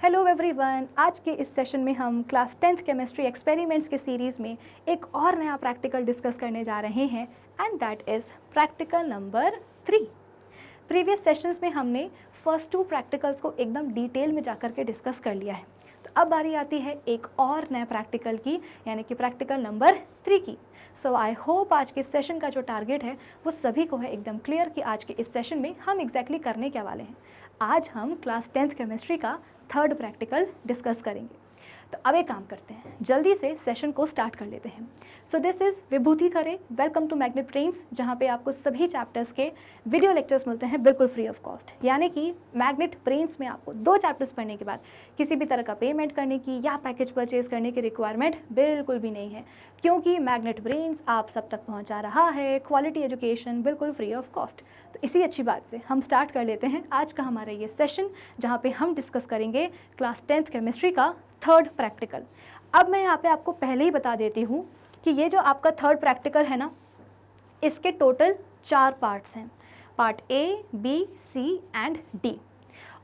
Hello everyone, आज के इस सेशन में हम क्लास 10th केमिस्ट्री एक्सपेरिमेंट्स के सीरीज़ में एक और नया प्रैक्टिकल डिस्कस करने जा रहे हैं and that is practical number 3। Previous sessions में हमने फर्स्ट 2 प्रैक्टिकल्स को एकदम डिटेल में जाकर के डिस्कस कर लिया है, तो अब बारी आती है एक और नया प्रैक्टिकल की, यानी कि प्रैक्टिकल नंबर 3 की। सो आई होप आज के सेशन का जो टारगेट है वो सभी को है एकदम क्लियर कि आज के इस सेशन में हम एग्जैक्टली करने क्या वाले हैं। आज हम क्लास 10th केमिस्ट्री का 3rd प्रैक्टिकल डिस्कस करेंगे। तो अब एक काम करते हैं, जल्दी से सेशन को स्टार्ट कर लेते हैं। So this is Vibhuti Khare, welcome to Magnet Brains, जहाँ पे आपको सभी चैप्टर्स के वीडियो लेक्चर्स मिलते हैं बिल्कुल फ्री ऑफ कॉस्ट। यानी कि मैग्नेट ब्रेन्स में आपको 2 चैप्टर्स पढ़ने के बाद किसी भी तरह का पेमेंट करने की या पैकेज परचेज करने की रिक्वायरमेंट बिल्कुल भी नहीं है, क्योंकि मैग्नेट ब्रेन्स आप सब तक पहुँचा रहा है क्वालिटी एजुकेशन बिल्कुल फ्री ऑफ कॉस्ट। तो इसी अच्छी बात से हम स्टार्ट कर लेते हैं आज का हमारा ये सेशन, जहाँ पे हम डिस्कस करेंगे क्लास 10th केमिस्ट्री का 3rd प्रैक्टिकल। अब मैं यहाँ पे आपको पहले ही बता देती हूँ कि ये जो आपका 3rd प्रैक्टिकल है ना, इसके टोटल 4 पार्ट्स हैं, part A, B, C and D.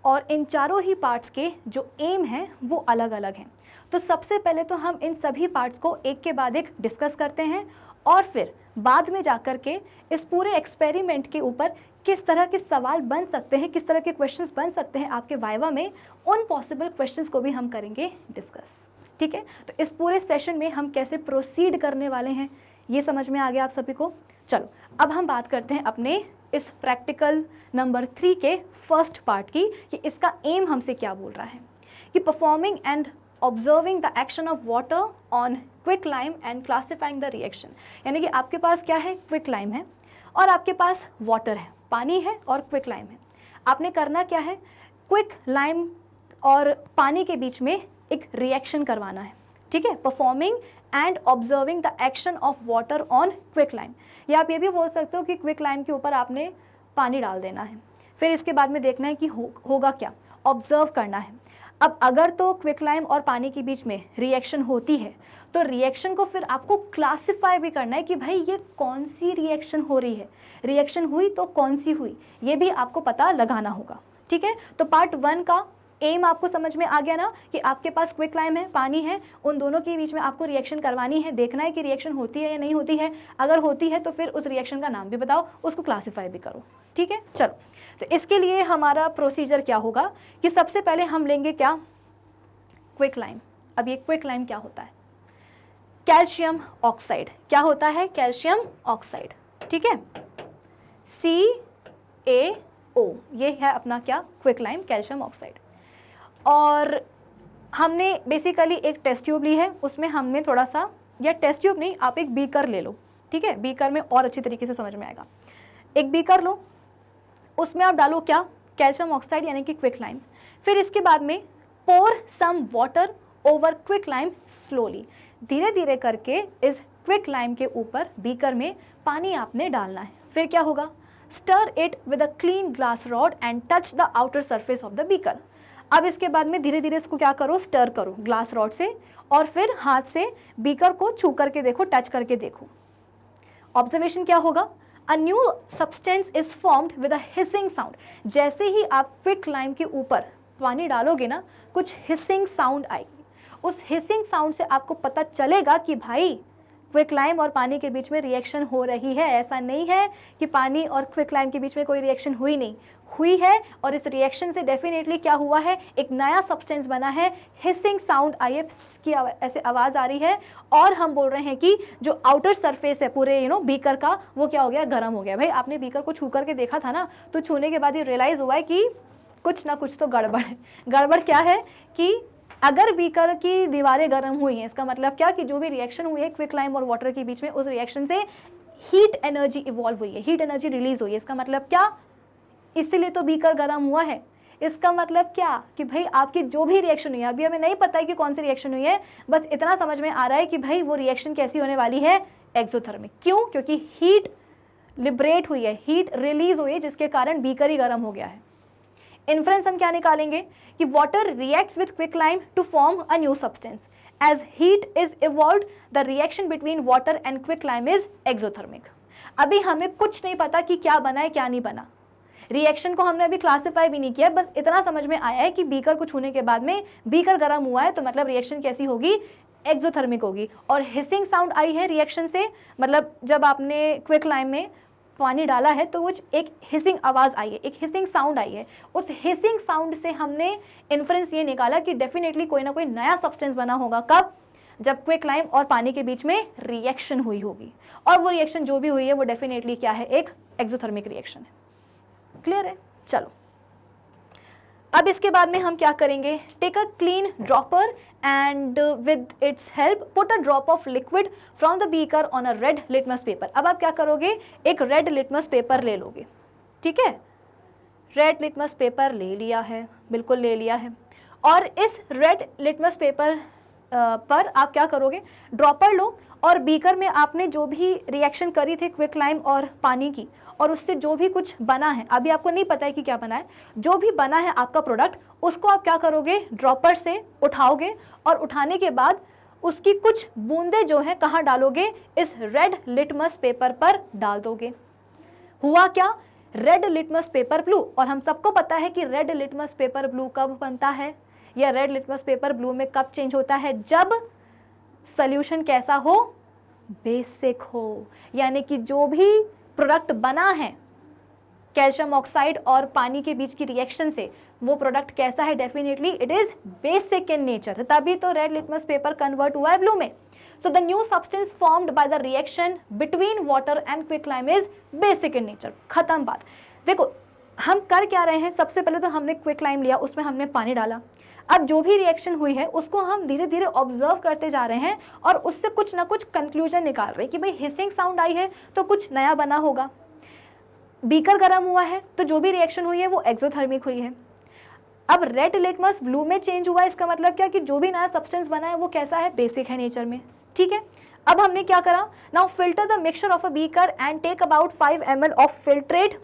और इन चारों ही पार्ट्स के जो एम हैं वो अलग अलग हैं। तो सबसे पहले तो हम इन सभी पार्ट्स को एक के बाद एक डिस्कस करते हैं और फिर बाद में जाकर के इस पूरे एक्सपेरिमेंट के ऊपर किस तरह के सवाल बन सकते हैं, किस तरह के क्वेश्चंस बन सकते हैं आपके वाइवा में, उन पॉसिबल क्वेश्चंस को भी हम करेंगे डिस्कस। ठीक है, तो इस पूरे सेशन में हम कैसे प्रोसीड करने वाले हैं ये समझ में आ गया आप सभी को। चलो अब हम बात करते हैं अपने इस प्रैक्टिकल नंबर 3 के फर्स्ट पार्ट की, कि इसका एम हमसे क्या बोल रहा है कि performing and observing the action of water on quicklime and classifying the reaction. यानी कि आपके पास क्या है, क्विकलाइम है और आपके पास वाटर है, पानी है और क्विकलाइम है। आपने करना क्या है, क्विकलाइम और पानी के बीच में एक रिएक्शन करवाना है। ठीक है, performing and observing the action of water on quicklime, या आप ये भी बोल सकते हो कि क्विकलाइम के ऊपर आपने पानी डाल देना है, फिर इसके बाद में देखना है कि होगा क्या, ऑब्जर्व करना है। अब अगर तो क्विकलाइम और पानी के बीच में रिएक्शन होती है तो रिएक्शन को फिर आपको क्लासिफाई भी करना है कि भाई ये कौन सी रिएक्शन हो रही है, रिएक्शन हुई तो कौन सी हुई, ये भी आपको पता लगाना होगा। ठीक है, तो पार्ट 1 का एम आपको समझ में आ गया ना, कि आपके पास क्विकलाइम है, पानी है, उन दोनों के बीच में आपको रिएक्शन करवानी है, देखना है कि रिएक्शन होती है या नहीं होती है। अगर होती है तो फिर उस रिएक्शन का नाम भी बताओ, उसको क्लासिफाई भी करो। ठीक है, चलो तो इसके लिए हमारा प्रोसीजर क्या होगा कि सबसे पहले हम लेंगे क्या, क्विकलाइम। अब ये क्विकलाइम क्या होता है, कैल्शियम ऑक्साइड। क्या होता है, कैल्शियम ऑक्साइड। ठीक है, CaO, ये है अपना क्या, क्विकलाइम, कैल्शियम ऑक्साइड। और हमने बेसिकली एक टेस्ट ट्यूब ली है, उसमें हमने थोड़ा सा, या टेस्ट ट्यूब नहीं, आप एक बीकर ले लो। ठीक है, बीकर में और अच्छी तरीके से समझ में आएगा। एक बीकर लो, उसमें आप डालो क्या, कैल्शियम ऑक्साइड यानी कि क्विकलाइम। फिर इसके बाद में pour some water over quicklime slowly, धीरे धीरे करके इस क्विकलाइम के ऊपर बीकर में पानी आपने डालना है। फिर क्या होगा, stir it with a clean glass rod and touch the outer surface of the beaker. अब इसके बाद में धीरे धीरे इसको क्या करो, स्टर करो ग्लास रॉड से, और फिर हाथ से बीकर को छू करके देखो, टच करके देखो। ऑब्जर्वेशन क्या होगा, अ new substance is formed with a hissing sound. जैसे ही आप क्विकलाइम के ऊपर पानी डालोगे ना, कुछ हिसिंग साउंड आएगी। उस हिसिंग साउंड से आपको पता चलेगा कि भाई क्विकलाइम और पानी के बीच में रिएक्शन हो रही है। ऐसा नहीं है कि पानी और क्विकलाइम के बीच में कोई रिएक्शन हुई नहीं, हुई है, और इस रिएक्शन से डेफिनेटली क्या हुआ है, एक नया सब्सटेंस बना है। हिसिंग साउंड आई की ऐसे आवाज़ आ रही है, और हम बोल रहे हैं कि जो आउटर सरफेस है पूरे बीकर का, वो क्या हो गया, गर्म हो गया। भाई आपने बीकर को छू करके देखा था ना, तो छूने के बाद ये रियलाइज़ हुआ है कि कुछ ना कुछ तो गड़बड़ है। गड़बड़ क्या है कि अगर बीकर की दीवारें गर्म हुई हैं, इसका मतलब क्या कि जो भी रिएक्शन हुई है क्विकलाइम और वाटर के बीच में, उस रिएक्शन से हीट एनर्जी इवॉल्व हुई है, हीट एनर्जी रिलीज हुई है। इसका मतलब क्या, इसीलिए तो बीकर गर्म हुआ है। इसका मतलब क्या कि भाई आपकी जो भी रिएक्शन हुई है, अभी हमें नहीं पता है कि कौन सी रिएक्शन हुई है, बस इतना समझ में आ रहा है कि भाई वो रिएक्शन कैसी होने वाली है, एक्सोथर्मिक। क्यों, क्योंकि हीट लिबरेट हुई है, हीट रिलीज हुई है, जिसके कारण बीकर ही गर्म हो गया है। इन्फ्रेंस हम क्या निकालेंगे कि water reacts with quicklime to form a new substance, as heat is evolved the reaction between water and quicklime is exothermic. अभी हमें कुछ नहीं पता कि क्या बना है क्या नहीं बना, रिएक्शन को हमने अभी क्लासिफाई भी नहीं किया, बस इतना समझ में आया है कि बीकर को छूने के बाद में बीकर गर्म हुआ है तो मतलब रिएक्शन कैसी होगी, एक्सोथर्मिक होगी। और हिसिंग साउंड आई है रिएक्शन से, मतलब जब आपने क्विकलाइम में पानी डाला है तो कुछ एक हिसिंग आवाज़ आई है, एक हिसिंग साउंड आई है। उस हिसिंग साउंड से हमने इन्फ्रेंस ये निकाला कि डेफिनेटली कोई ना कोई नया सब्सटेंस बना होगा। कब? जब क्विकलाइम और पानी के बीच में रिएक्शन हुई होगी, और वो रिएक्शन जो भी हुई है वो डेफिनेटली क्या है, एक एक्सोथर्मिक रिएक्शन है। क्लियर है? चलो अब इसके बाद में हम क्या करेंगे, take a clean dropper and with its help put a drop of liquid from the beaker on a red litmus paper. अब आप क्या करोगे, एक रेड लिटमस पेपर ले लोगे, ठीक है, रेड लिटमस पेपर ले लिया है, बिल्कुल ले लिया है। और इस रेड लिटमस पेपर पर आप क्या करोगे, ड्रॉपर लो और बीकर में आपने जो भी रिएक्शन करी थी क्विकलाइम और पानी की, और उससे जो भी कुछ बना है, अभी आपको नहीं पता है कि क्या बना है, जो भी बना है आपका प्रोडक्ट, उसको आप क्या करोगे, ड्रॉपर से उठाओगे और उठाने के बाद उसकी कुछ बूंदे जो है कहाँ डालोगे, इस रेड लिटमस पेपर पर डाल दोगे। हुआ क्या, रेड लिटमस पेपर ब्लू। और हम सबको पता है कि रेड लिटमस पेपर ब्लू कब बनता है, या रेड लिटमस पेपर ब्लू में कब चेंज होता है, जब सॉल्यूशन कैसा हो, बेसिक हो। यानी कि जो भी प्रोडक्ट बना है कैल्शियम ऑक्साइड और पानी के बीच की रिएक्शन से, वो प्रोडक्ट कैसा है, definitely it is basic in nature, तभी तो रेड लिटमस पेपर कन्वर्ट हुआ है ब्लू में। So the new substance formed by the reaction between water and quicklime is basic in nature. खत्म बात। देखो हम कर क्या रहे हैं, सबसे पहले तो हमने क्विकलाइम लिया, उसमें हमने पानी डाला। अब जो भी रिएक्शन हुई है उसको हम धीरे धीरे ऑब्जर्व करते जा रहे हैं और उससे कुछ ना कुछ कंक्लूजन निकाल रहे हैं कि भाई हिसिंग साउंड आई है तो कुछ नया बना होगा, बीकर गर्म हुआ है तो जो भी रिएक्शन हुई है वो एक्सोथर्मिक हुई है। अब रेड लिटमस ब्लू में चेंज हुआ है, इसका मतलब क्या कि जो भी नया सब्सटेंस बना है वो कैसा है, बेसिक है नेचर में। ठीक है, अब हमने क्या करा, now filter the mixture of a beaker and take about 5 ml of filtrate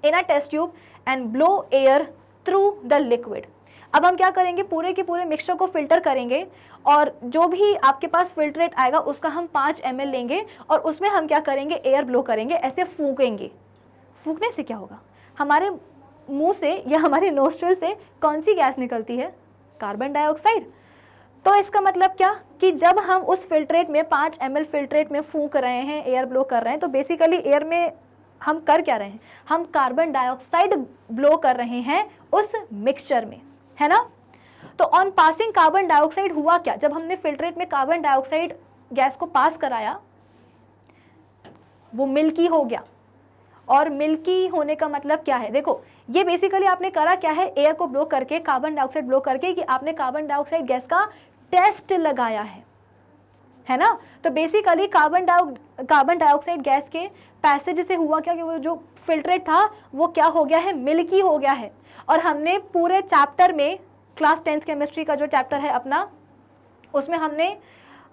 in a test tube and blow air through the liquid. अब हम क्या करेंगे, पूरे के पूरे मिक्सचर को फिल्टर करेंगे और जो भी आपके पास फिल्ट्रेट आएगा उसका हम 5 ml लेंगे और उसमें हम क्या करेंगे, एयर ब्लो करेंगे, ऐसे फूकेंगे। फूकने से क्या होगा, हमारे मुंह से या हमारे नोस्ट्रिल से कौन सी गैस निकलती है, कार्बन डाइऑक्साइड। तो इसका मतलब क्या कि जब हम उस फिल्ट्रेट में 5 ml फिल्ट्रेट में फूंक रहे हैं, एयर ब्लो कर रहे हैं, तो बेसिकली एयर में हम कर क्या रहे हैं, हम कार्बन डाइऑक्साइड ब्लो कर रहे हैं उस मिक्सचर में, है ना। तो ऑन पासिंग कार्बन डाइऑक्साइड हुआ क्या, जब हमने फिल्ट्रेट में कार्बन डाइऑक्साइड गैस को पास कराया वो मिल्की हो गया। और मिल्की होने का मतलब क्या है, देखो ये बेसिकली आपने करा क्या है, एयर को ब्लो करके, कार्बन डाइऑक्साइड ब्लो करके, कि आपने कार्बन डाइऑक्साइड गैस का टेस्ट लगाया है ना। तो बेसिकली कार्बन डाइऑक्साइड गैस के पैसेज से हुआ क्या कि वो जो फिल्ट्रेट था वो क्या हो गया है, मिल्की हो गया है। और हमने पूरे चैप्टर में, क्लास 10th केमिस्ट्री का जो चैप्टर है अपना, उसमें हमने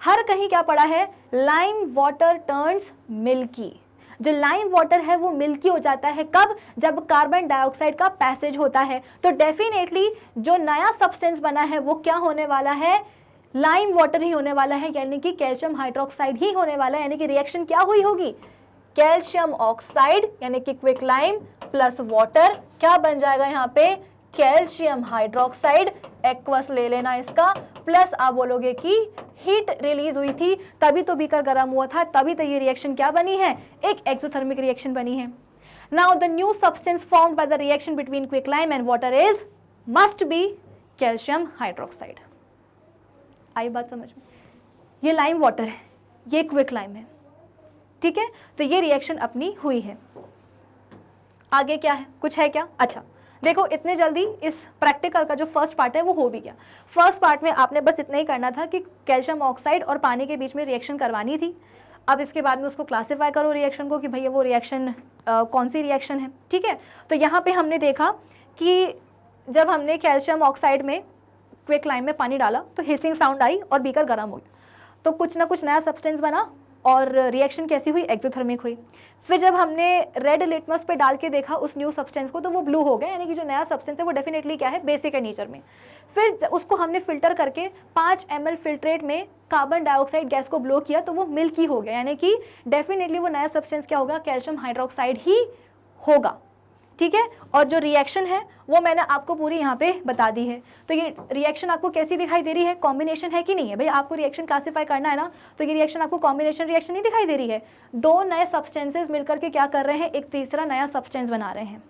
हर कहीं क्या पढ़ा है, लाइम वाटर टर्न्स मिल्की। जो लाइम वाटर है वो मिल्की हो जाता है कब, जब कार्बन डाइऑक्साइड का पैसेज होता है। तो डेफिनेटली जो नया सब्सटेंस बना है वो क्या होने वाला है, लाइम वाटर ही होने वाला है, यानी कि कैल्शियम हाइड्रोक्साइड ही होने वाला है। यानी कि रिएक्शन क्या हुई होगी, कैल्शियम ऑक्साइड यानी कि क्विकलाइम प्लस वाटर क्या बन जाएगा यहाँ पे, कैल्शियम हाइड्रोक्साइड, एक्वस ले लेना इसका, प्लस आप बोलोगे कि हीट रिलीज हुई थी तभी तो बीकर गर्म हुआ था, तभी तो ये रिएक्शन क्या बनी है, एक एक्सोथर्मिक रिएक्शन बनी है। Now the new substance formed by the reaction between quicklime and water is must be calcium hydroxide. आई बात समझ में, ये लाइम वाटर है, ये क्विकलाइम है, ठीक है। तो ये रिएक्शन अपनी हुई है। आगे क्या है, कुछ है क्या, अच्छा देखो इतने जल्दी इस प्रैक्टिकल का जो फर्स्ट पार्ट है वो हो भी गया। फर्स्ट पार्ट में आपने बस इतना ही करना था कि कैल्शियम ऑक्साइड और पानी के बीच में रिएक्शन करवानी थी। अब इसके बाद में उसको क्लासीफाई करो रिएक्शन को कि भैया वो रिएक्शन कौन सी रिएक्शन है, ठीक है। तो यहाँ पे हमने देखा कि जब हमने कैल्शियम ऑक्साइड में क्विकलाइम में पानी डाला तो हिसिंग साउंड आई और बीकर गर्म हो गया, तो कुछ ना कुछ नया सब्सटेंस बना और रिएक्शन कैसी हुई, एक्सोथर्मिक हुई। फिर जब हमने रेड लिटमस पे डाल के देखा उस न्यू सब्सटेंस को तो वो ब्लू हो गया, यानी कि जो नया सब्सटेंस है वो डेफिनेटली क्या है, बेसिक है नेचर में। फिर उसको हमने फिल्टर करके 5 ml फिल्ट्रेट में कार्बन डाइऑक्साइड गैस को ब्लो किया तो वो मिल्की हो गया, यानी कि डेफिनेटली वो नया सब्सटेंस क्या होगा, कैल्शियम हाइड्रोक्साइड ही होगा, ठीक है। और जो रिएक्शन है वो मैंने आपको पूरी यहाँ पे बता दी है। तो ये रिएक्शन आपको कैसी दिखाई दे रही है, कॉम्बिनेशन है कि नहीं है? भाई आपको रिएक्शन क्लासीफाई करना है ना, तो ये रिएक्शन आपको कॉम्बिनेशन रिएक्शन नहीं दिखाई दे रही है। दो नए सब्सटेंसेस मिलकर के क्या कर रहे हैं, एक तीसरा नया सब्सटेंस बना रहे हैं,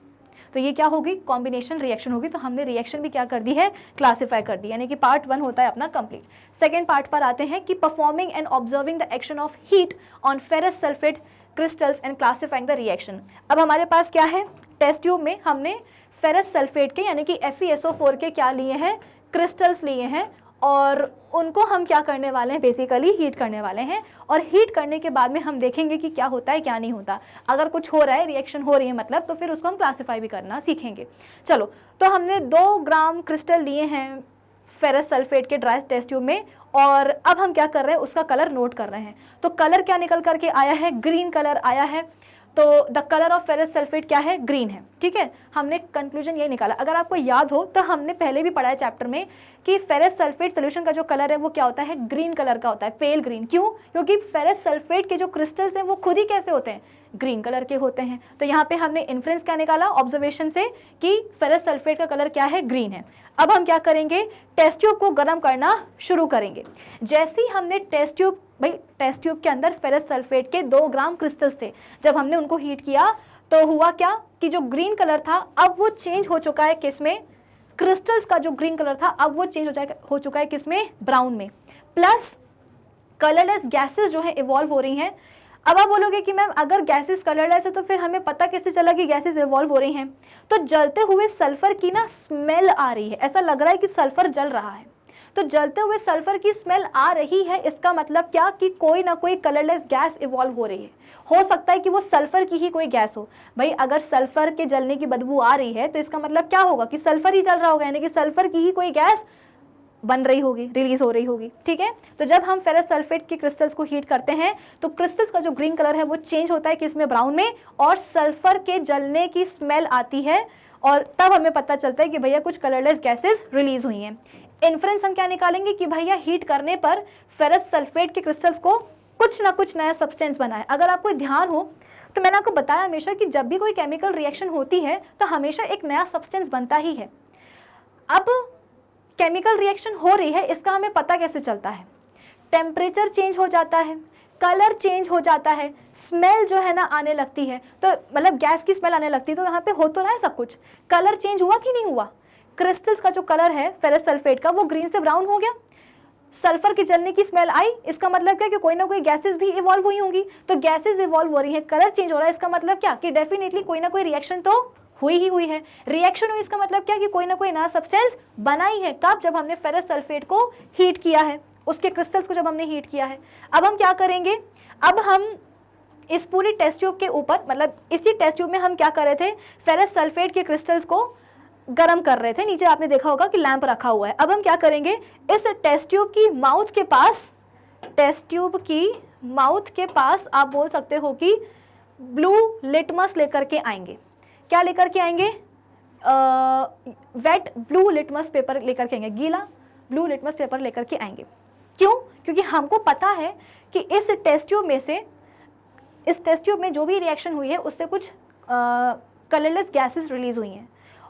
तो ये क्या होगी, कॉम्बिनेशन रिएक्शन होगी। तो हमने रिएक्शन भी क्या कर दी है, क्लासीफाई कर दी, यानी कि पार्ट 1 होता है अपना कंप्लीट। सेकेंड पार्ट पर आते हैं कि performing and observing the action of heat on ferrous sulphate crystals and classifying the reaction. अब हमारे पास क्या है, टेस्ट ट्यूब में हमने फेरस सल्फेट के यानी कि FeSO4 के क्या लिए हैं, क्रिस्टल्स लिए हैं, और उनको हम क्या करने वाले हैं, बेसिकली हीट करने वाले हैं। और हीट करने के बाद में हम देखेंगे कि क्या होता है क्या नहीं होता। अगर कुछ हो रहा है, रिएक्शन हो रही है मतलब, तो फिर उसको हम क्लासीफाई भी करना सीखेंगे। चलो, तो हमने 2 ग्राम क्रिस्टल लिए हैं फेरस सल्फेट के ड्राई टेस्ट ट्यूब में, और अब हम क्या कर रहे हैं, उसका कलर नोट कर रहे हैं। तो कलर क्या निकल करके आया है, ग्रीन कलर आया है। तो the colour of ferrous sulphate क्या है, ग्रीन है। ठीक है, हमने कंक्लूजन ये निकाला। अगर आपको याद हो तो हमने पहले भी पढ़ा है चैप्टर में कि फेरस सल्फेट सोल्यूशन का जो कलर है वो क्या होता है, ग्रीन कलर का होता है, पेल ग्रीन। क्यों? क्योंकि फेरस सल्फेट के जो क्रिस्टल्स हैं वो खुद ही कैसे होते हैं, ग्रीन कलर के होते हैं। तो यहाँ पे हमने इन्फ्रेंस क्या निकाला ऑब्जर्वेशन से कि फेरस सल्फेट का कलर क्या है, ग्रीन है। अब हम क्या करेंगे, टेस्ट ट्यूब को गर्म करना शुरू करेंगे। जैसे ही हमने टेस्ट ट्यूब, भाई टेस्ट ट्यूब के अंदर फेरस सल्फेट के 2 ग्राम क्रिस्टल्स थे, जब हमने उनको हीट किया तो हुआ क्या कि जो ग्रीन कलर था अब वो चेंज हो चुका है किसमें, क्रिस्टल्स का जो ग्रीन कलर था अब वो चेंज हो चुका है किसमें, ब्राउन में। प्लस कलरलेस गैसेस जो है इवॉल्व हो रही हैं। अब आप बोलोगे कि मैम अगर गैसेस कलरलेस है तो फिर हमें पता कैसे चला कि गैसेस इवॉल्व हो रही हैं? तो जलते हुए सल्फर की ना स्मेल आ रही है, ऐसा लग रहा है कि सल्फर जल रहा है। तो जलते हुए सल्फर की स्मेल आ रही है, इसका मतलब क्या कि कोई ना कोई कलरलेस गैस इवॉल्व हो रही है। हो सकता है कि वो सल्फर की ही कोई गैस हो। भाई अगर सल्फर के जलने की बदबू आ रही है तो इसका मतलब क्या होगा कि सल्फर ही जल रहा होगा, यानी कि सल्फर की ही कोई गैस बन रही होगी, रिलीज हो रही होगी। ठीक है, तो जब हम फेरस सल्फेट के क्रिस्टल्स को हीट करते हैं तो क्रिस्टल्स का जो ग्रीन कलर है वो चेंज होता है किसमें, ब्राउन में, और सल्फर के जलने की स्मेल आती है, और तब हमें पता चलता है कि भैया कुछ कलरलेस गैसेस रिलीज हुई हैं। इन्फ्रेंस हम क्या निकालेंगे कि भैया हीट करने पर फेरस सल्फेट के क्रिस्टल्स को कुछ ना कुछ नया सब्सटेंस बना है। अगर आपको ध्यान हो तो मैंने आपको बताया हमेशा कि जब भी कोई केमिकल रिएक्शन होती है तो हमेशा एक नया सब्सटेंस बनता ही है। अब केमिकल रिएक्शन हो रही है, इसका हमें पता कैसे चलता है, टेम्परेचर चेंज हो जाता है, कलर चेंज हो जाता है, स्मेल जो है ना आने लगती है, तो मतलब गैस की स्मेल आने लगती है। तो यहाँ पे हो तो रहा है सब कुछ, कलर चेंज हुआ कि नहीं हुआ, क्रिस्टल्स का जो कलर है फेरस सल्फेट का वो ग्रीन से ब्राउन हो गया, सल्फर की जलने की स्मेल आई, इसका मतलब क्या कि कोई ना कोई गैसेस भी इवॉल्व हुई होंगी। तो गैसेस इवॉल्व हो रही हैं, कलर चेंज हो रहा है, इसका मतलब क्या कि डेफिनेटली कोई ना कोई रिएक्शन तो हुई ही हुई है। रिएक्शन हुई इसका मतलब क्या कि कोई ना कोई नया सब्सटेंस बना ही है। कब? जब हमने फेरस सल्फेट को हीट किया है, उसके क्रिस्टल्स को जब हमने हीट किया है। अब हम क्या करेंगे, अब हम इस पूरी टेस्ट ट्यूब के ऊपर, मतलब इसी टेस्ट ट्यूब में हम क्या कर रहे थे, फेरस सल्फेट के क्रिस्टल्स को गर्म कर रहे थे। नीचे आपने देखा होगा कि लैंप रखा हुआ है। अब हम क्या करेंगे, इस टेस्ट ट्यूब की माउथ के पास, टेस्ट ट्यूब की माउथ के पास आप बोल सकते हो कि ब्लू लिटमस लेकर के आएंगे। क्या लेकर के आएंगे, वेट ब्लू लिटमस पेपर लेकर के आएंगे, गीला ब्लू लिटमस पेपर लेकर के आएंगे। क्यों? क्योंकि हमको पता है कि इस टेस्ट ट्यूब में से, इस टेस्ट ट्यूब में जो भी रिएक्शन हुई है उससे कुछ कलरलेस गैसेस रिलीज हुई हैं,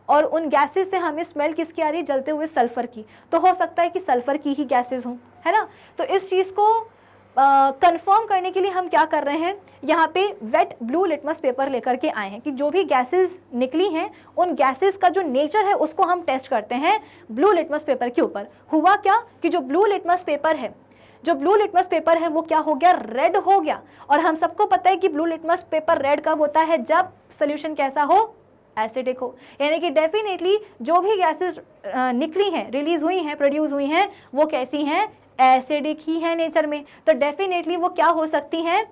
और उन गैसेस से हमें स्मेल किसकी आ रही है, जलते हुए सल्फर की। तो हो सकता है कि सल्फर की ही गैसेस हों, है ना। तो इस चीज़ को कंफर्म करने के लिए हम क्या कर रहे हैं, यहाँ पे वेट ब्लू लिटमस पेपर लेकर के आए हैं कि जो भी गैसेस निकली हैं उन गैसेस का जो नेचर है उसको हम टेस्ट करते हैं ब्लू लिटमस पेपर के ऊपर। हुआ क्या कि जो ब्लू लिटमस पेपर है, जो ब्लू लिटमस पेपर है वो क्या हो गया, रेड हो गया। और हम सबको पता है कि ब्लू लिटमस पेपर रेड कब होता है, जब सोल्यूशन कैसा हो, एसिडिक हो। यानी कि डेफिनेटली जो भी गैसेस निकली हैं, रिलीज हुई हैं, प्रोड्यूस हुई हैं, वो कैसी हैं, एसिडिक ही है नेचर में। तो डेफिनेटली वो क्या हो सकती हैं,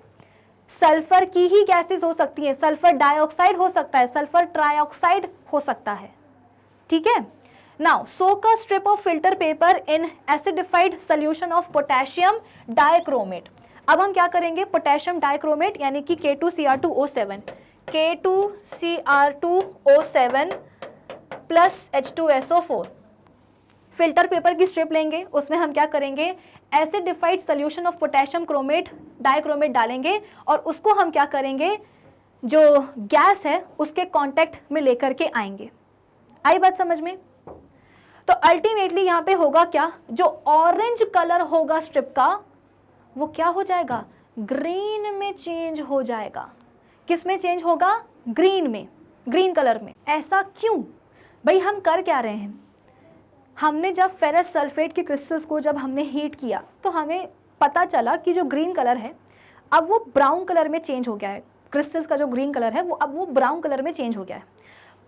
सल्फर की ही गैसेस हो सकती हैं। सल्फर डाइऑक्साइड हो सकता है, सल्फर ट्राइऑक्साइड हो सकता है। ठीक है, now soak a strip of filter paper in acidified solution of potassium dichromate. अब हम क्या करेंगे, पोटेशियम डाइक्रोमेट यानी कि K2Cr2O7, K2Cr2O7 plus H2SO4 filter paper की स्ट्रिप लेंगे, उसमें हम क्या करेंगे, acidified solution of potassium chromate dichromate डालेंगे, और उसको हम क्या करेंगे, जो गैस है उसके कांटेक्ट में लेकर के आएंगे। आई बात समझ में? तो अल्टीमेटली यहाँ पे होगा क्या, जो ऑरेंज कलर होगा स्ट्रिप का वो क्या हो जाएगा, ग्रीन में चेंज हो जाएगा। किस में चेंज होगा, ग्रीन में, ग्रीन कलर में। ऐसा क्यों भाई, हम कर क्या रहे हैं, हमने जब फेरस सल्फेट के क्रिस्टल्स को जब हमने हीट किया तो हमें पता चला कि जो ग्रीन कलर है अब वो ब्राउन कलर में चेंज हो गया है। क्रिस्टल्स का जो ग्रीन कलर है वो अब वो ब्राउन कलर में चेंज हो गया है।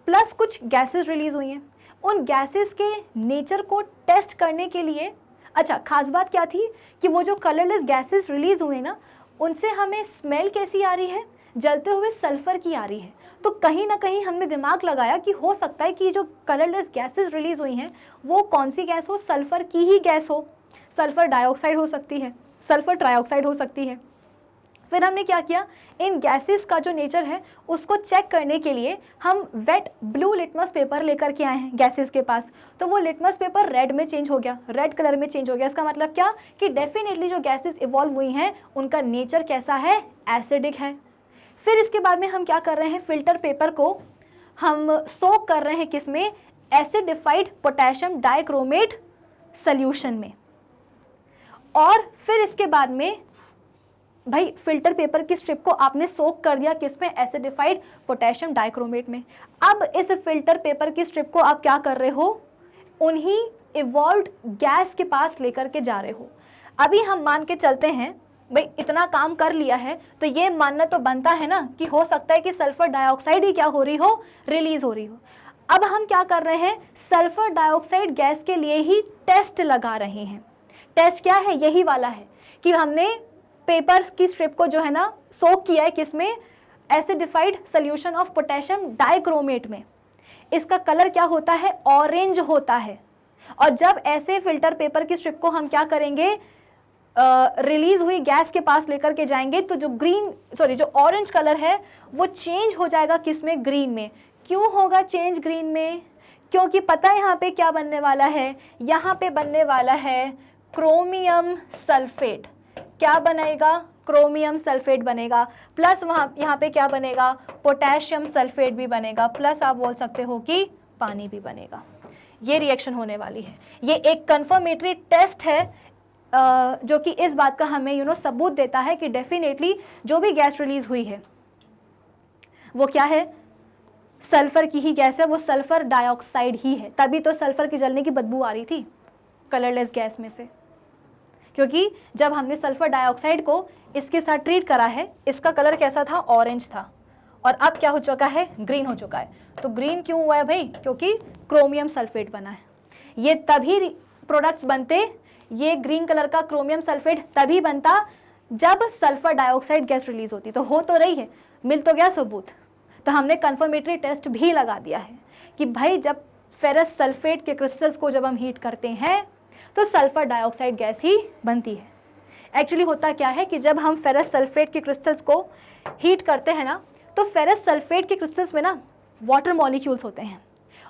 प्लस कुछ गैसेस रिलीज हुई हैं, उन गैसेस के नेचर को टेस्ट करने के लिए, अच्छा खास बात क्या थी कि वो जो कलरलेस गैसेस रिलीज हुए ना उनसे हमें स्मेल कैसी आ रही है, जलते हुए सल्फर की आ रही है। तो कहीं ना कहीं हमने दिमाग लगाया कि हो सकता है कि जो कलरलेस गैसेस रिलीज हुई हैं वो कौन सी गैस हो, सल्फर की ही गैस हो। सल्फर डाइऑक्साइड हो सकती है, सल्फर ट्राइऑक्साइड हो सकती है। फिर हमने क्या किया, इन गैसेस का जो नेचर है उसको चेक करने के लिए हम वेट ब्लू लिटमस पेपर लेकर के आए हैं गैसेस के पास। तो वो लिटमस पेपर रेड में चेंज हो गया, रेड कलर में चेंज हो गया। इसका मतलब क्या कि डेफिनेटली जो गैसेस इवॉल्व हुई हैं उनका नेचर कैसा है, एसिडिक है। फिर इसके बाद में हम क्या कर रहे हैं, फिल्टर पेपर को हम सोक कर रहे हैं किसमें, एसिडिफाइड पोटेशियम डाइक्रोमेट सॉल्यूशन में। और फिर इसके बाद में भाई फिल्टर पेपर की स्ट्रिप को आपने सोक कर दिया किसमें, एसिडिफाइड पोटेशियम डाइक्रोमेट में। अब इस फिल्टर पेपर की स्ट्रिप को आप क्या कर रहे हो, उन्हीं इवॉल्व्ड गैस के पास लेकर के जा रहे हो। अभी हम मान के चलते हैं भाई इतना काम कर लिया है तो ये मानना तो बनता है ना कि हो सकता है कि सल्फर डाइऑक्साइड ही क्या हो रही हो, रिलीज हो रही हो। अब हम क्या कर रहे हैं, सल्फर डाइऑक्साइड गैस के लिए ही टेस्ट लगा रहे हैं। टेस्ट क्या है, यही वाला है कि हमने पेपर की स्ट्रिप को जो है ना सोक किया है किसमें, acidified solution of potassium dichromate में। इसका कलर क्या होता है, ऑरेंज होता है। और जब ऐसे फिल्टर पेपर की स्ट्रिप को हम क्या करेंगे, रिलीज हुई गैस के पास लेकर के जाएंगे तो जो ऑरेंज कलर है वो चेंज हो जाएगा किसमें, ग्रीन में। क्यों होगा चेंज ग्रीन में, क्योंकि पता है यहाँ पे क्या बनने वाला है, यहाँ पे बनने वाला है क्रोमियम सल्फेट। क्या बनेगा, क्रोमियम सल्फेट बनेगा। प्लस यहाँ पे क्या बनेगा, पोटेशियम सल्फेट भी बनेगा। प्लस आप बोल सकते हो कि पानी भी बनेगा। ये रिएक्शन होने वाली है। ये एक कंफर्मेटरी टेस्ट है जो कि इस बात का हमें सबूत देता है कि डेफिनेटली जो भी गैस रिलीज हुई है वो क्या है, सल्फर की ही गैस है, वो सल्फर डाइऑक्साइड ही है। तभी तो सल्फर की जलने की बदबू आ रही थी कलरलेस गैस में से, क्योंकि जब हमने सल्फर डाइऑक्साइड को इसके साथ ट्रीट करा है इसका कलर कैसा था, ऑरेंज था, और अब क्या हो चुका है, ग्रीन हो चुका है। तो ग्रीन क्यों हुआ है भाई, क्योंकि क्रोमियम सल्फेट बना है। ये तभी प्रोडक्ट्स बनते, ये ग्रीन कलर का क्रोमियम सल्फेट तभी बनता जब सल्फर डाइऑक्साइड गैस रिलीज होती। तो हो तो रही है, मिल तो गया सबूत। तो हमने कंफर्मेटरी टेस्ट भी लगा दिया है कि भाई जब फेरस सल्फेट के क्रिस्टल्स को जब हम हीट करते हैं तो सल्फर डाइऑक्साइड गैस ही बनती है। एक्चुअली होता क्या है कि जब हम फेरस सल्फेट के क्रिस्टल्स को हीट करते हैं ना तो फेरस सल्फेट के क्रिस्टल्स में ना वाटर मॉलिक्यूल्स होते हैं,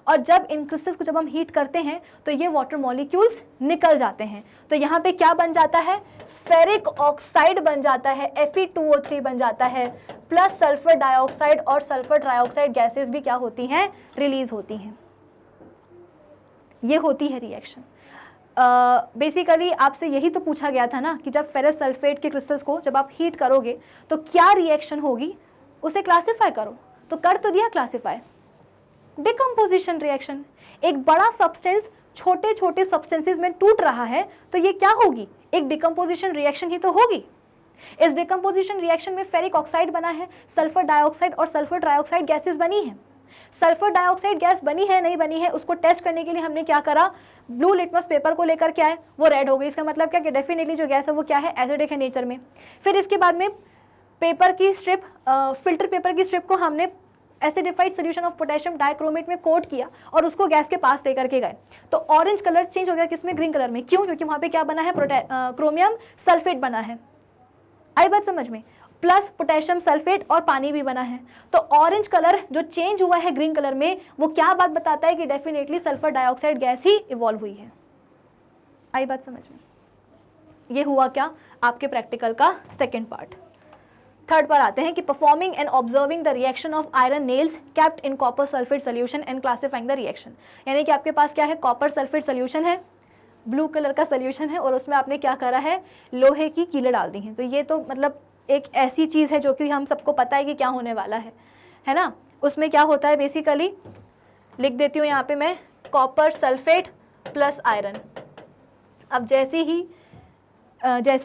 और जब इन क्रिस्टल्स को जब हम हीट करते हैं तो ये वाटर मॉलिक्यूल्स निकल जाते हैं। तो यहाँ पे क्या बन जाता है, फेरिक ऑक्साइड बन जाता है, Fe2O3 बन जाता है। प्लस सल्फर डाइऑक्साइड और सल्फर ट्राइऑक्साइड गैसेस भी क्या होती हैं, रिलीज होती हैं। ये होती है रिएक्शन। बेसिकली आपसे यही तो पूछा गया था ना कि जब फेरस सल्फेट के क्रिस्टल्स को जब आप हीट करोगे तो क्या रिएक्शन होगी, उसे क्लासिफाई करो। तो कर तो दिया क्लासिफाई, डिकम्पोजिशन रिएक्शन। एक बड़ा सब्सटेंस छोटे छोटे सब्सटेंसेस में टूट रहा है तो ये क्या होगी, एक डिकम्पोजिशन रिएक्शन ही तो होगी। इस डिकम्पोजिशन रिएक्शन में फेरिक ऑक्साइड बना है, सल्फर डाइऑक्साइड और सल्फर ट्राइऑक्साइड गैसेस बनी है। सल्फर डाइऑक्साइड गैस बनी है नहीं बनी है उसको टेस्ट करने के लिए हमने क्या करा, ब्लू लिटमस पेपर को लेकर के आए, वो रेड हो गई। इसका मतलब क्या कि डेफिनेटली जो गैस है वो क्या है, एसिडिक है नेचर में। फिर इसके बाद में पेपर की स्ट्रिप, फिल्टर पेपर की स्ट्रिप को हमने acidified solution of potassium dichromate में कोट किया और उसको गैस के पास लेकर के गए। तो ऑरेंज कलर चेंज हो गया किसमें, ग्रीन कलर में। क्यों, क्योंकि वहाँ पे क्या बना है, क्रोमियम सल्फेट बना है। आई बात समझ में। प्लस पोटेशियम सल्फेट और पानी भी बना है। तो ऑरेंज कलर जो चेंज हुआ है ग्रीन कलर में वो क्या बात बताता है कि डेफिनेटली सल्फर डाइऑक्साइड गैस ही इवॉल्व हुई है। आई बात समझ में। ये हुआ क्या, आपके प्रैक्टिकल का सेकेंड पार्ट। थर्ड पर आते हैं कि performing and observing the reaction of iron nails kept in copper sulphate solution and classifying the reaction. यानी कि आपके पास क्या है, कॉपर सल्फेट सोल्यूशन है, ब्लू कलर का सोल्यूशन है, और उसमें आपने क्या करा है, लोहे की कीलें डाल दी हैं। तो ये तो मतलब एक ऐसी चीज़ है जो कि हम सबको पता है कि क्या होने वाला है ना। उसमें क्या होता है बेसिकली, लिख देती हूँ यहाँ पे मैं, कॉपर सल्फेट प्लस आयरन। अब जैसे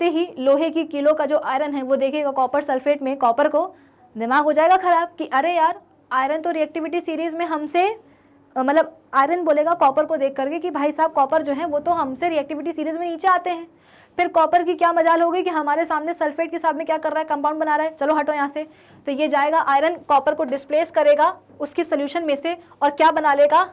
ही लोहे की कीलों का जो आयरन है वो देखेगा कॉपर सल्फेट में, कॉपर को दिमाग हो जाएगा ख़राब कि अरे यार आयरन तो रिएक्टिविटी सीरीज़ में हमसे, मतलब आयरन बोलेगा कॉपर को देख करके कि भाई साहब कॉपर जो है वो तो हमसे रिएक्टिविटी सीरीज़ में नीचे आते हैं। फिर कॉपर की क्या मजाल होगी कि हमारे सामने सल्फेट के साथ में क्या कर रहा है, कंपाउंड बना रहा है, चलो हटो यहाँ से। तो ये जाएगा, आयरन कॉपर को डिस्प्लेस करेगा उसकी सोल्यूशन में से और क्या बना लेगा,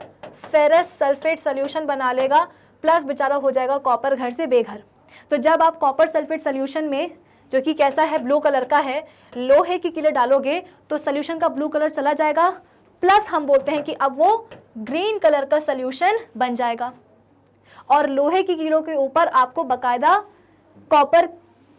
फेरस सल्फेट सोल्यूशन बना लेगा, प्लस बेचारा हो जाएगा कॉपर घर से बेघर। तो जब आप कॉपर सल्फेट सोल्यूशन में, जो कि कैसा है, ब्लू कलर का है, लोहे की कीलें डालोगे तो सोल्यूशन का ब्लू कलर चला जाएगा, प्लस हम बोलते हैं कि अब वो ग्रीन कलर का सोल्यूशन बन जाएगा। और लोहे की कीलों के ऊपर आपको बकायदा कॉपर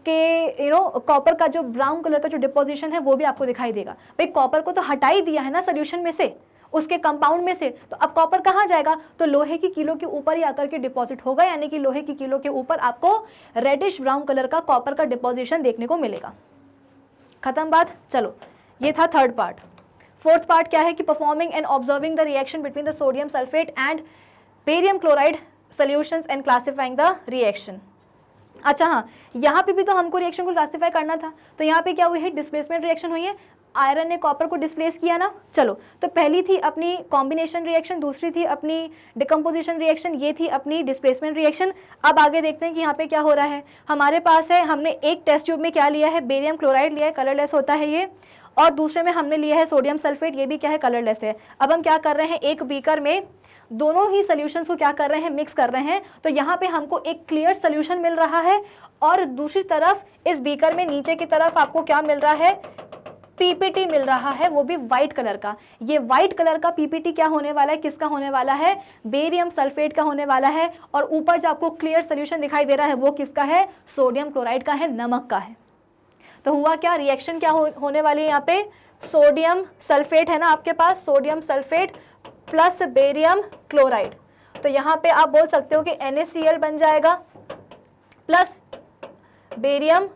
के कॉपर का जो ब्राउन कलर का जो डिपोजिशन है वो भी आपको दिखाई देगा। भाई कॉपर को तो हटा ही दिया है ना सोल्यूशन में से, उसके कंपाउंड में से, तो अब कॉपर कहाँ जाएगा, तो लोहे की कीलों के ऊपर ही आकर के डिपॉजिट होगा, यानी कि लोहे की कीलों के ऊपर आपको रेडिश ब्राउन कलर का कॉपर का डिपोजिशन देखने को मिलेगा। खत्म बात। चलो ये था थर्ड पार्ट। फोर्थ पार्ट क्या है कि performing and observing the reaction between the sodium sulphate and barium chloride solutions and classifying the reaction. अच्छा हाँ, यहाँ पे भी तो हमको रिएक्शन को क्लासिफाई करना था। तो यहाँ पे क्या हुई है, डिस्प्लेसमेंट रिएक्शन हुई है, आयरन ने कॉपर को डिस्प्लेस किया ना। चलो, तो पहली थी अपनी कॉम्बिनेशन रिएक्शन, दूसरी थी अपनी डिकम्पोजिशन रिएक्शन, ये थी अपनी डिस्प्लेसमेंट रिएक्शन। अब आगे देखते हैं कि यहाँ पे क्या हो रहा है। हमारे पास है, हमने एक टेस्ट ट्यूब में क्या लिया है, बेरियम क्लोराइड लिया है, कलरलेस होता है ये, और दूसरे में हमने लिया है सोडियम सल्फेट, ये भी क्या है, कलरलेस है। अब हम क्या कर रहे हैं, एक बीकर में दोनों ही सोल्यूशंस को क्या कर रहे हैं, मिक्स कर रहे हैं। तो यहाँ पे हमको एक क्लियर सोल्यूशन मिल रहा है, और दूसरी तरफ इस बीकर में नीचे की तरफ आपको क्या मिल रहा है, पीपीटी मिल रहा है, वो भी वाइट कलर का। ये वाइट कलर का पीपीटी क्या होने वाला है, किसका होने वाला है, बेरियम सल्फेट का होने वाला है। और ऊपर जो आपको क्लियर सोल्यूशन दिखाई दे रहा है वो किसका है, सोडियम क्लोराइड का है, नमक का है। तो हुआ क्या, रिएक्शन क्या होने वाली है यहाँ पे, सोडियम सल्फेट है ना आपके पास, sodium sulphate plus barium chloride. तो यहाँ पे आप बोल सकते हो कि NaCl बन जाएगा प्लस बेरियम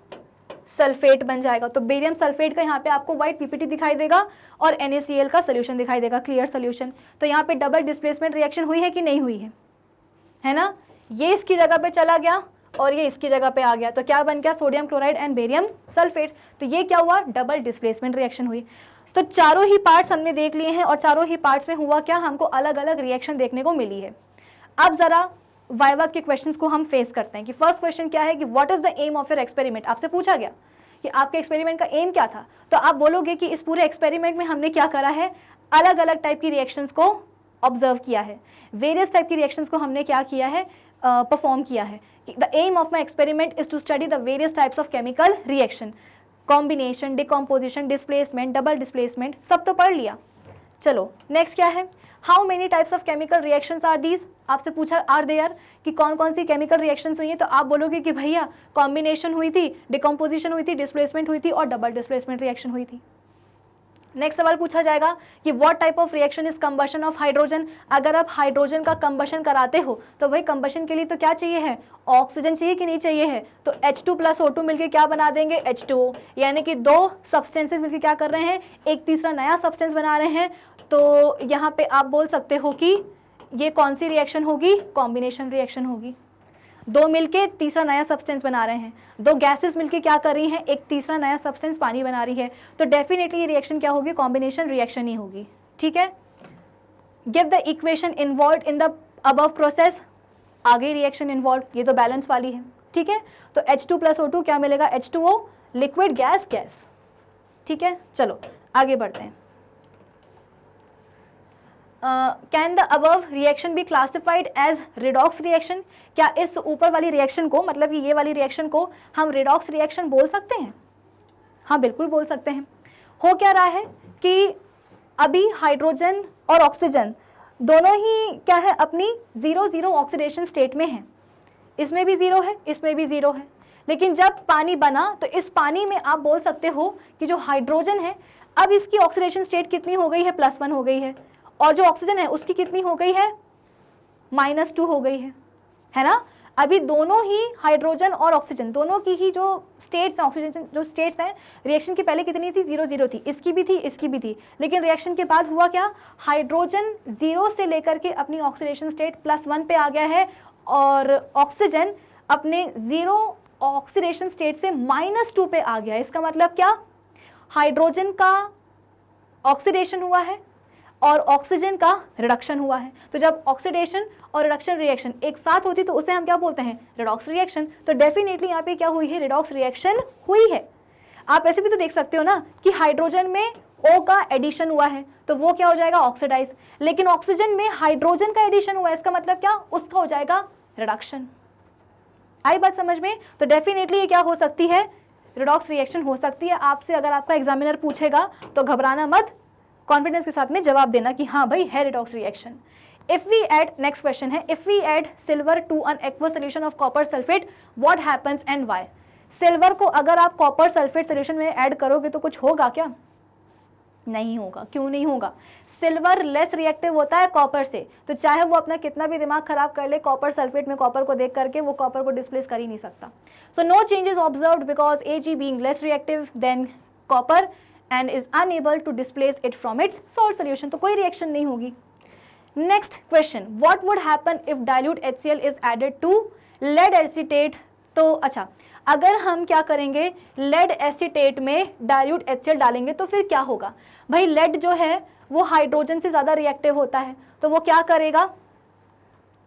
सल्फेट बन जाएगा। तो बेरियम सल्फेट का यहाँ पे आपको व्हाइट पीपीटी दिखाई देगा और NaCl का सोल्यूशन दिखाई देगा, क्लियर सोल्यूशन। तो यहाँ पे डबल डिस्प्लेसमेंट रिएक्शन हुई है कि नहीं हुई है ना। ये इसकी जगह पे चला गया और ये इसकी जगह पे आ गया, तो क्या बन गया, sodium chloride and barium sulphate. तो ये क्या हुआ, डबल डिस्प्लेसमेंट रिएक्शन हुई। तो चारों ही पार्ट्स हमने देख लिए हैं और चारों ही पार्ट्स में हुआ क्या, हमको अलग अलग रिएक्शन देखने को मिली है। अब जरा वाइवा के क्वेश्चंस को हम फेस करते हैं कि फर्स्ट क्वेश्चन क्या है कि what is the aim of your experiment. आपसे पूछा गया कि आपके एक्सपेरिमेंट का एम क्या था, तो आप बोलोगे कि इस पूरे एक्सपेरिमेंट में हमने क्या करा है, अलग अलग टाइप की रिएक्शंस को ऑब्जर्व किया है, वेरियस टाइप की रिएक्शंस को हमने क्या किया है, परफॉर्म किया है। The aim of my experiment is to study the various types of chemical reaction, combination, decomposition, displacement, double displacement, सब तो पढ़ लिया। चलो नेक्स्ट क्या है, how many types of chemical reactions are these. आपसे पूछा आर देयर कि कौन कौन सी केमिकल रिएक्शंस हुई हैं, तो आप बोलोगे कि भैया कॉम्बिनेशन हुई थी, डिकम्पोजिशन हुई थी, डिस्प्लेसमेंट हुई थी और डबल डिस्प्लेसमेंट रिएक्शन हुई थी। नेक्स्ट सवाल पूछा जाएगा कि what type of reaction is combustion of hydrogen. अगर आप हाइड्रोजन का कंबशन कराते हो तो भाई कंबशन के लिए तो क्या चाहिए है, ऑक्सीजन चाहिए कि नहीं चाहिए है। तो H2 + O2 मिलकर क्या बना देंगे, H2O, यानी कि दो सब्सटेंसेस मिलकर क्या कर रहे हैं, एक तीसरा नया सब्सटेंस बना रहे हैं। तो यहाँ पे आप बोल सकते हो कि ये कौन सी रिएक्शन होगी, कॉम्बिनेशन रिएक्शन होगी। दो मिलके तीसरा नया सब्सटेंस बना रहे हैं, दो गैसेस मिलके क्या कर रही हैं, एक तीसरा नया सब्सटेंस पानी बना रही है। तो डेफिनेटली ये रिएक्शन क्या होगी, कॉम्बिनेशन रिएक्शन ही होगी। ठीक है, give the equation involve in the above process. आगे रिएक्शन इन्वॉल्व, ये तो बैलेंस वाली है। ठीक है, तो H2 + O2 क्या मिलेगा, H2O, लिक्विड गैस गैस। ठीक है, चलो आगे बढ़ते हैं। Can the above reaction be classified as redox reaction. क्या इस ऊपर वाली रिएक्शन को, मतलब कि ये वाली रिएक्शन को हम रिडॉक्स रिएक्शन बोल सकते हैं। हाँ बिल्कुल बोल सकते हैं। हो क्या रहा है कि अभी हाइड्रोजन और ऑक्सीजन दोनों ही क्या है, अपनी 0-0 ऑक्सीडेशन स्टेट में है। इसमें भी 0 है, इसमें भी 0 है, लेकिन जब पानी बना तो इस पानी में आप बोल सकते हो कि जो हाइड्रोजन है अब इसकी ऑक्सीडेशन स्टेट कितनी हो गई है, +1 हो गई है, और जो ऑक्सीजन है उसकी कितनी हो गई है, -2 हो गई है ना। अभी दोनों ही हाइड्रोजन और ऑक्सीजन दोनों की ही जो स्टेट्स हैं, ऑक्सीजन जो स्टेट्स हैं, रिएक्शन के पहले कितनी थी, 0 0 थी, इसकी भी थी, इसकी भी थी, लेकिन रिएक्शन के बाद हुआ क्या, हाइड्रोजन 0 से लेकर के अपनी ऑक्सीडेशन स्टेट +1 पे आ गया है और ऑक्सीजन अपने 0 ऑक्सीडेशन स्टेट से -2 पे आ गया है। इसका मतलब क्या, हाइड्रोजन का ऑक्सीडेशन हुआ है और ऑक्सीजन का रिडक्शन हुआ है। तो जब ऑक्सीडेशन और रिडक्शन रिएक्शन एक साथ होती तो उसे हम क्या बोलते हैं, रिडॉक्स रिएक्शन। तो डेफिनेटली यहाँ पे क्या हुई है, रिडॉक्स रिएक्शन हुई है। आप ऐसे भी तो देख सकते हो ना कि हाइड्रोजन में O का एडिशन हुआ है तो वो क्या हो जाएगा, ऑक्सीडाइज, लेकिन ऑक्सीजन में हाइड्रोजन का एडिशन हुआ है, इसका मतलब क्या, उसका हो जाएगा रिडक्शन। आई बात समझ में। तो डेफिनेटली ये क्या हो सकती है, रिडॉक्स रिएक्शन हो सकती है। आपसे अगर आपका एग्जामिनर पूछेगा तो घबराना मत, कॉन्फिडेंस के साथ में जवाब देना कि हाँ भाई है redox reaction. If we add, next question है, if we add silver to an aqueous solution of copper sulphate what happens and why. Silver को अगर आप कॉपर सल्फेट सोल्यूशन में ऐड करोगे तो कुछ होगा क्या, नहीं होगा। क्यों नहीं होगा, सिल्वर लेस रिएक्टिव होता है कॉपर से, तो चाहे वो अपना कितना भी दिमाग खराब कर ले, कॉपर सल्फेट में कॉपर को देख करके वो कॉपर को डिस्प्लेस कर ही नहीं सकता। So no changes observed because Ag being less reactive than copper and is unable to displace it from its salt solution, तो कोई रिएक्शन नहीं होगी। Next question, what would happen if dilute HCl is added to lead acetate. तो अच्छा, अगर हम क्या करेंगे, लेड एसीटेट में डाइल्यूट HCl डालेंगे तो फिर क्या होगा। भाई लेड जो है वो हाइड्रोजन से ज़्यादा रिएक्टिव होता है, तो वो क्या करेगा,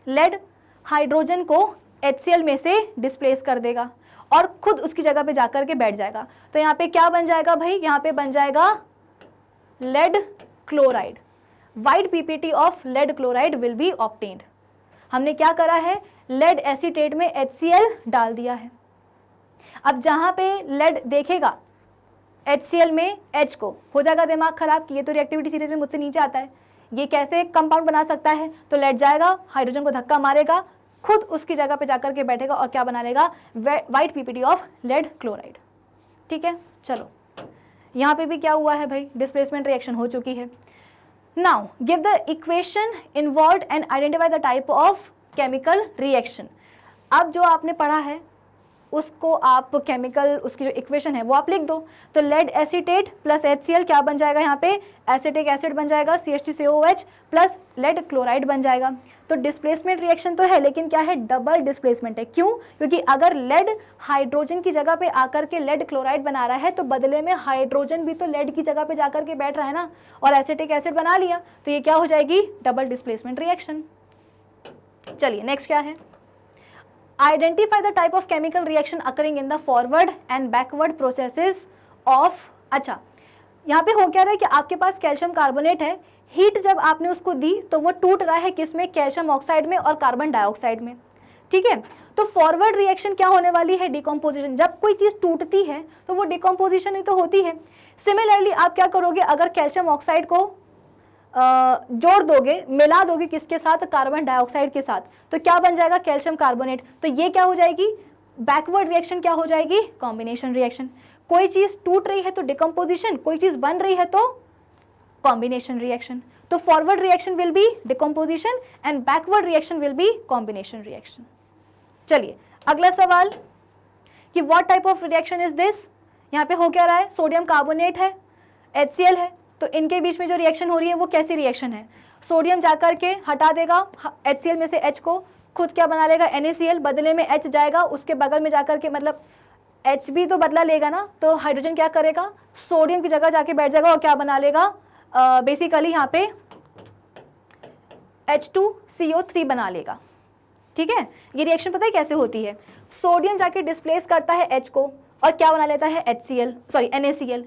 लेड हाइड्रोजन को HCl में से डिस्प्लेस कर देगा और खुद उसकी जगह पे जाकर के बैठ जाएगा। तो यहाँ पे क्या बन जाएगा भाई, यहाँ पे बन जाएगा lead chloride. White PPT of lead chloride will be obtained. हमने क्या करा है, लेड एसीटेट में HCl डाल दिया है। अब जहाँ पे लेड देखेगा HCl में H को, हो जाएगा दिमाग खराब कि ये तो रिएक्टिविटी सीरीज में मुझसे नीचे आता है, ये कैसे कंपाउंड बना सकता है। तो लेड जाएगा, हाइड्रोजन को धक्का मारेगा, खुद उसकी जगह पे जाकर के बैठेगा और क्या बना लेगा, white PPT of lead chloride. ठीक है, चलो यहाँ पे भी क्या हुआ है भाई, डिस्प्लेसमेंट रिएक्शन हो चुकी है। Now give the equation involved and identify the type of chemical reaction. अब जो आपने पढ़ा है उसको आप केमिकल, उसकी जो इक्वेशन है वो आप लिख दो। तो लेड एसीटेट प्लस HCl क्या बन जाएगा, यहाँ पे एसिटिक एसिड बन जाएगा CH3COOH प्लस लेड क्लोराइड बन जाएगा। तो डिस्प्लेसमेंट रिएक्शन तो है, लेकिन क्या है, डबल डिस्प्लेसमेंट है। क्यों, क्योंकि अगर लेड हाइड्रोजन की जगह पे आकर के लेड क्लोराइड बना रहा है तो बदले में हाइड्रोजन भी तो लेड की जगह पे जाकर के बैठ रहा है ना, और एसिटिक एसिड बना लिया, तो ये क्या हो जाएगी, डबल डिस्प्लेसमेंट रिएक्शन। चलिए नेक्स्ट क्या है, identify the type of chemical reaction occurring in the forward and backward processes of. अच्छा, यहाँ पे हो क्या रहा है कि आपके पास कैल्शियम कार्बोनेट है, हीट जब आपने उसको दी तो वो टूट रहा है किसमें, कैल्शियम ऑक्साइड में और कार्बन डाइऑक्साइड में। ठीक है, तो फॉरवर्ड रिएक्शन क्या होने वाली है, डिकम्पोजिशन। जब कोई चीज़ टूटती है तो वो डिकम्पोजिशन ही तो होती है। सिमिलरली आप क्या करोगे, अगर कैल्शियम ऑक्साइड को जोड़ दोगे, मिला दोगे किसके साथ, कार्बन डाइऑक्साइड के साथ, तो क्या बन जाएगा, कैल्शियम कार्बोनेट। तो ये क्या हो जाएगी, बैकवर्ड रिएक्शन क्या हो जाएगी, कॉम्बिनेशन रिएक्शन। कोई चीज़ टूट रही है तो डिकम्पोजिशन, कोई चीज़ बन रही है तो कॉम्बिनेशन रिएक्शन। तो forward reaction will be decomposition and backward reaction will be combination reaction. चलिए अगला सवाल कि what type of reaction is this. यहाँ पे हो क्या रहा है, सोडियम कार्बोनेट है, HCl है, तो इनके बीच में जो रिएक्शन हो रही है वो कैसी रिएक्शन है। सोडियम जाकर के हटा देगा HCl में से H को, खुद क्या बना लेगा, NaCl, बदले में H जाएगा उसके बगल में जाकर के, मतलब H भी तो बदला लेगा ना, तो हाइड्रोजन क्या करेगा, सोडियम की जगह जाके बैठ जाएगा और क्या बना लेगा, बेसिकली यहाँ पे H2CO3 बना लेगा। ठीक है, ये रिएक्शन पता है कैसे होती है, सोडियम जाके डिस्प्लेस करता है H को और क्या बना लेता है, NaCl।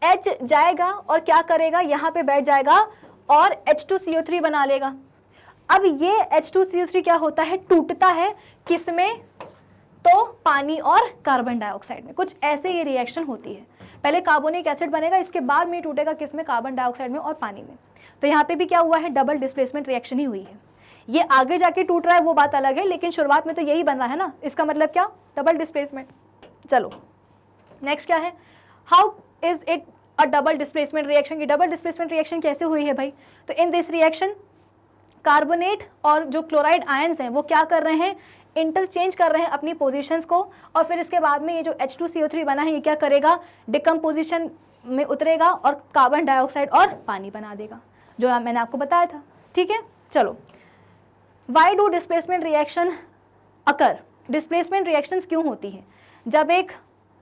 H जाएगा और क्या करेगा, यहाँ पे बैठ जाएगा और H2CO3 बना लेगा। अब ये H2CO3 क्या होता है, टूटता है किसमें, तो पानी और कार्बन डाइऑक्साइड में। कुछ ऐसे ये रिएक्शन होती है, पहले कार्बोनिक एसिड बनेगा, इसके बाद में टूटेगा किसमें, कार्बन डाइऑक्साइड में और पानी में। तो यहाँ पे भी क्या हुआ है, डबल डिस्प्लेसमेंट रिएक्शन ही हुई है। ये आगे जाके टूट रहा है वो बात अलग है, लेकिन शुरुआत में तो यही बन रहा है ना, इसका मतलब क्या, डबल डिस्प्लेसमेंट। चलो नेक्स्ट क्या है, how is it a double displacement reaction. की डबल डिस्प्लेसमेंट रिएक्शन कैसे हुई है भाई, तो इन दिस रिएक्शन कार्बोनेट और जो क्लोराइड आयंस हैं वो क्या कर रहे हैं, इंटरचेंज कर रहे हैं अपनी पोजीशंस को, और फिर इसके बाद में ये जो H2CO3 बना है ये क्या करेगा, डिकम्पोजिशन में उतरेगा और कार्बन डाइऑक्साइड और पानी बना देगा, जो मैंने आपको बताया था। ठीक है, चलो why do displacement reaction occur. Displacement reactions क्यों होती हैं, जब एक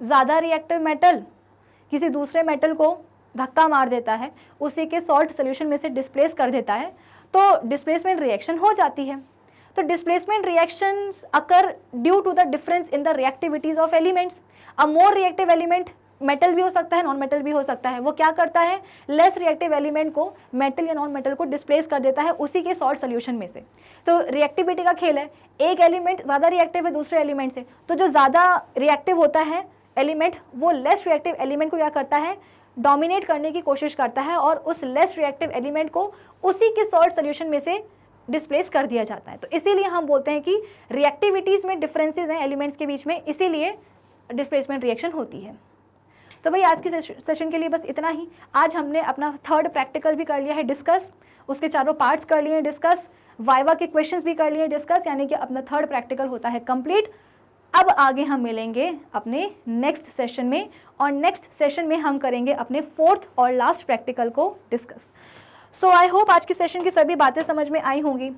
ज़्यादा रिएक्टिव मेटल किसी दूसरे मेटल को धक्का मार देता है, उसी के सॉल्ट सोल्यूशन में से डिस्प्लेस कर देता है, तो डिस्प्लेसमेंट रिएक्शन हो जाती है। तो displacement reactions occur due to the difference in the reactivities of elements. A more reactive element metal भी हो सकता है, नॉन मेटल भी हो सकता है, वो क्या करता है, लेस रिएक्टिव एलिमेंट को मेटल या नॉन मेटल को डिस्प्लेस कर देता है उसी के सॉल्ट सोल्यूशन में से। तो रिएक्टिविटी का खेल है, एक एलिमेंट ज़्यादा रिएक्टिव है दूसरे एलिमेंट से, तो जो ज़्यादा रिएक्टिव होता है एलिमेंट वो लेस रिएक्टिव एलिमेंट को क्या करता है, डोमिनेट करने की कोशिश करता है और उस लेस रिएक्टिव एलिमेंट को उसी के सॉल्ट सोल्यूशन में से डिस्प्लेस कर दिया जाता है। तो इसीलिए हम बोलते हैं कि रिएक्टिविटीज़ में डिफरेंसेस हैं एलिमेंट्स के बीच में, इसीलिए डिस्प्लेसमेंट रिएक्शन होती है। तो भाई आज की सेशन के लिए बस इतना ही। आज हमने अपना थर्ड प्रैक्टिकल भी कर लिया है डिस्कस, उसके चारों पार्ट्स कर लिए हैं डिस्कस, वाइवा के क्वेश्चंस भी कर लिए डिस्कस, यानी कि अपना थर्ड प्रैक्टिकल होता है कंप्लीट। अब आगे हम मिलेंगे अपने नेक्स्ट सेशन में, और नेक्स्ट सेशन में हम करेंगे अपने फोर्थ और लास्ट प्रैक्टिकल को डिस्कस। सो आई होप आज की सेशन की सभी बातें समझ में आई होंगी।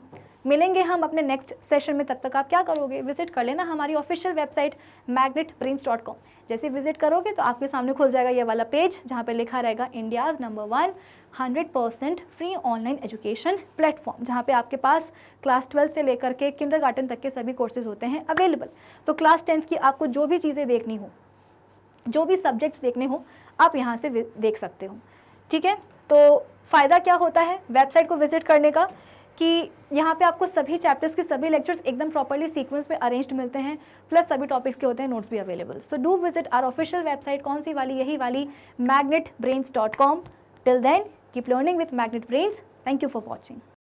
मिलेंगे हम अपने नेक्स्ट सेशन में, तब तक आप क्या करोगे, विजिट कर लेना हमारी ऑफिशियल वेबसाइट magnetbrains.com। जैसे विजिट करोगे तो आपके सामने खुल जाएगा ये वाला पेज जहाँ पे लिखा रहेगा India's number 1 100% free online education platform, जहाँ पे आपके पास क्लास 12 से लेकर के किंडरगार्टन तक के सभी कोर्सेज होते हैं अवेलेबल। तो क्लास 10th की आपको जो भी चीज़ें देखनी हो, जो भी सब्जेक्ट्स देखने हो, आप यहाँ से देख सकते हो। ठीक है, तो फ़ायदा क्या होता है वेबसाइट को विजिट करने का, कि यहाँ पे आपको सभी चैप्टर्स के सभी लेक्चर्स एकदम प्रॉपर्ली सीक्वेंस में अरेंज्ड मिलते हैं, प्लस सभी टॉपिक्स के होते हैं नोट्स भी available. So do visit our official website, कौन सी वाली, यही वाली magnetbrains.com। Till then keep learning with Magnet Brains. Thank you for watching.